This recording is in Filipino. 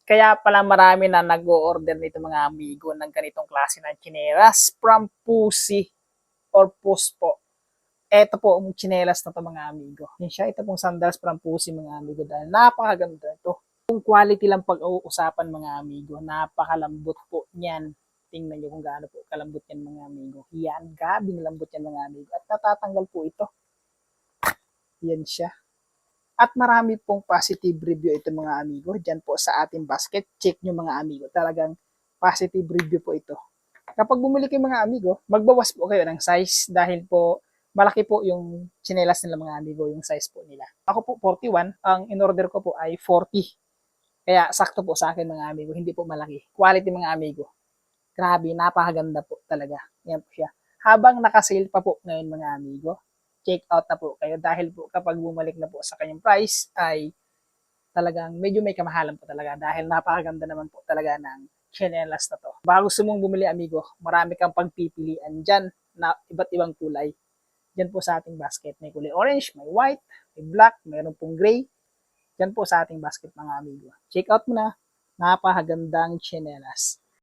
Kaya pala marami na nag-o-order nito mga amigo ng ganitong klase ng tsinelas from Pusi or Puspo. Ito po ang tsinelas na to mga amigo. Yan siya, ito pong sandals from Pusi mga amigo dahil napakaganda ito. Kung quality lang pag-uusapan mga amigo, napakalambot po niyan. Tingnan nyo kung gaano po kalambot yan mga amigo. Yan, gabing lambot yan mga amigo. At natatanggal po ito. Yan siya. At marami pong positive review ito mga amigo. Diyan po sa ating basket. Check nyo mga amigo. Talagang positive review po ito. Kapag bumili kayo mga amigo, magbawas po kayo ng size dahil po malaki po yung chinelas nila mga amigo, yung size po nila. Ako po 41, ang in-order ko po ay 40. Kaya sakto po sa akin mga amigo, hindi po malaki. Quality mga amigo. Grabe, napakaganda po talaga. Yan po siya. Habang nakasale pa po ngayon mga amigo, check out na po kayo dahil po kapag bumalik na po sa kanyang price ay talagang medyo may kamahalan po talaga dahil napakaganda naman po talaga ng chinelas na to. Baka gusto mong bumili amigo, marami kang pagpipilian dyan na iba't ibang kulay. Dyan po sa ating basket. May kulay orange, may white, may black, mayroon pong gray. Dyan po sa ating basket mga amigo. Check out mo na. Napakagandang chinelas.